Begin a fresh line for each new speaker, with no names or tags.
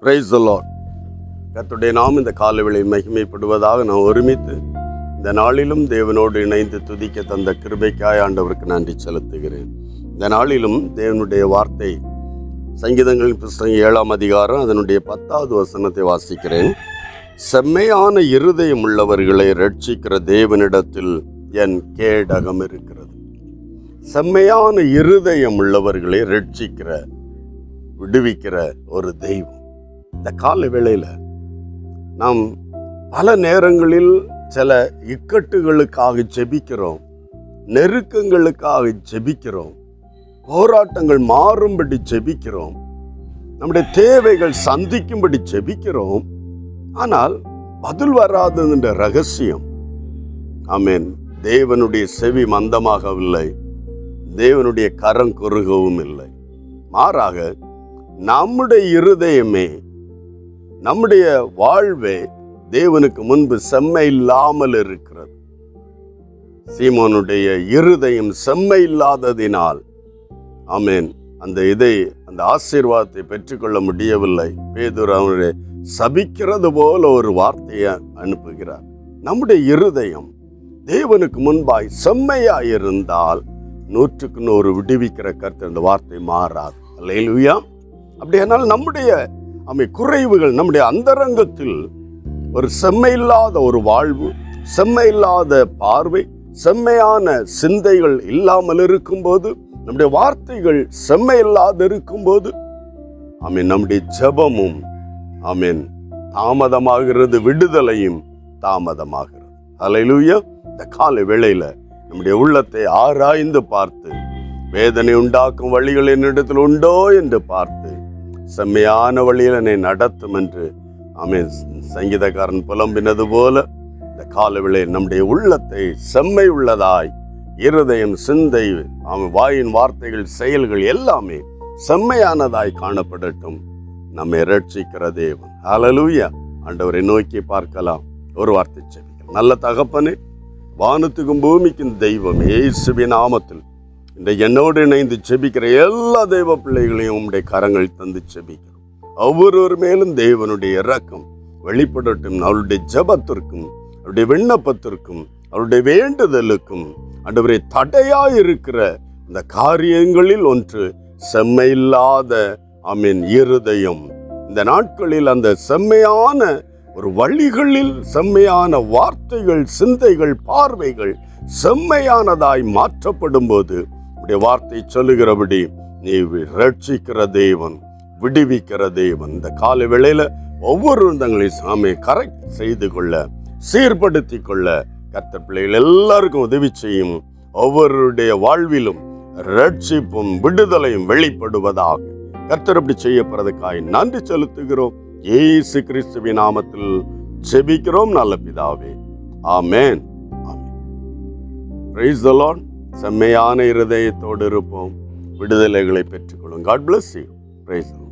Price the Lord. கர்த்தருடைய நாமம் இந்த காலவேளையில் மகிமைப்படுவதாக நாம் ஒருமித்து இந்த நாளிலும் தேவனோடு இணைந்து துதிக்க தந்த கிருபைக்காய் ஆண்டவருக்கு நன்றி செலுத்துகிறேன். இந்த நாளிலும் தேவனுடைய வார்த்தை சங்கீதங்களின் புஸ்தகம் 7ஆம் அதிகாரம் அதனுடைய 10வது வசனத்தை வாசிக்கிறேன். செம்மையான இருதயம் உள்ளவர்களை ரட்சிக்கிற தேவனிடத்தில் என் கேடகம் இருக்கிறது. செம்மையான இருதயம் உள்ளவர்களை ரட்சிக்கிற விடுவிக்கிற ஒரு தெய்வம். இந்த கால வேளையில் நாம் பல நேரங்களில் சில இக்கட்டுகளுக்காக ஜெபிக்கிறோம், நெருக்கங்களுக்காக ஜெபிக்கிறோம், போராட்டங்கள் மாறும்படி ஜெபிக்கிறோம், நம்முடைய தேவைகள் சந்திக்கும்படி ஜெபிக்கிறோம். ஆனால் பதில் வராததுன்ற ரகசியம். ஆமென். தேவனுடைய செவி மந்தமாகவில்லை, தேவனுடைய கரம் குறுகவும் இல்லை. மாறாக நம்முடைய இருதயமே, நம்முடைய வாழ்வே தேவனுக்கு முன்பு செம்மை இல்லாமல் இருக்கிறது. சீமோனுடைய இருதயம் செம்மை இல்லாததினால் ஆமென் அந்த ஆசீர்வாதத்தை பெற்றுக்கொள்ள முடியவில்லை. பேதுரு அவனுடைய சபிக்கிறது போல ஒரு வார்த்தையை அனுப்புகிறார். நம்முடைய இருதயம் தேவனுக்கு முன்பாய் செம்மையாய் இருந்தால் 100க்கு 100 விடுவிக்கிற கர்த்தர் அந்த வார்த்தை மாறாது. அல்லேலூயா. அப்படியானால் நம்முடைய குறைவுகள், நம்முடைய அந்தரங்கத்தில் ஒரு செம்மையில்லாத ஒரு வாழ்வு, செம்மையில்லாத பார்வை, செம்மையான சிந்தைகள் இல்லாமல் இருக்கும்போது, நம்முடைய வார்த்தைகள் செம்மையில்லாத இருக்கும்போது நம்முடைய ஜெபமும் தாமதமாகிறது, விடுதலையும் தாமதமாகிறது. அல்லேலூயா. இந்த காலை வேளையில நம்முடைய உள்ளத்தை ஆராய்ந்து பார்த்து, வேதனை உண்டாக்கும் வழிகள் என்னிடத்தில் உண்டோ என்று பார்த்து, செம்மையான வழியில் என்னை நடத்தும் என்று சங்கீதக்காரன் புலம்பினது போல இந்த காலவேளை நம்முடைய உள்ளத்தை செம்மை உள்ளதாய், இருதயம், சிந்தை, வாயின் வார்த்தைகள், செயல்கள் எல்லாமே செம்மையானதாய் காணப்படட்டும். நம்மை ரட்சிக்கிற தேவன். ஹல்லேலூயா. ஆண்டவரை நோக்கி பார்க்கலாம். ஒரு வார்த்தை செபிக்கலாம். நல்ல தகப்பனே, வானத்துக்கும் பூமிக்கும் தெய்வம், இயேசுவின் நாமத்தில் இந்த என்னோடு இணைந்து செபிக்கிற எல்லா தெய்வ பிள்ளைகளையும் உம்முடைய கரங்கள் தந்து செபிக்கிறோம். ஒவ்வொருவர் மேலும் தேவனுடைய இரக்கம் வெளிப்படட்டும். அவருடைய ஜெபத்திற்கும், அவருடைய விண்ணப்பத்திற்கும், அவருடைய வேண்டுதலுக்கும் ஆண்டவரே தடையாயிருக்கிற இந்த காரியங்களில் ஒன்று செம்மையில்லாத இருதயம். இந்த நாட்களில் அந்த செம்மையான ஒரு வழிகளில் செம்மையான வார்த்தைகள், சிந்தைகள், பார்வைகள் செம்மையானதாய் மாற்றப்படும் போது வார்த்தை சொல்லுகிறபடி நீ ரட்சிக்கிற தேவன், விடுவிக்கிற தேவன். இந்த கால வேளையில ஒவ்வொரு தங்களை கரெக்ட் செய்து கொள்ள, சீர்படுத்தி கொள்ள கர்த்தர் பிள்ளைகள் எல்லாருக்கும் உதவி செய்யும். ஒவ்வொருடைய வாழ்விலும் ரட்சிப்பும் விடுதலையும் வெளிப்படுவதாக கர்த்தர் அப்படி செய்யப்படுறதுக்காய் நன்றி செலுத்துகிறோம். இயேசு கிறிஸ்துவின் நாமத்தில் ஜெபிக்கிறோம் நல்ல பிதாவே. ஆமென். Praise the lord. செம்மையான இருதயத்தோடு இருப்போம், விடுதலைகளை பெற்றுக்கொள்ளும். God bless you. Praise the Lord.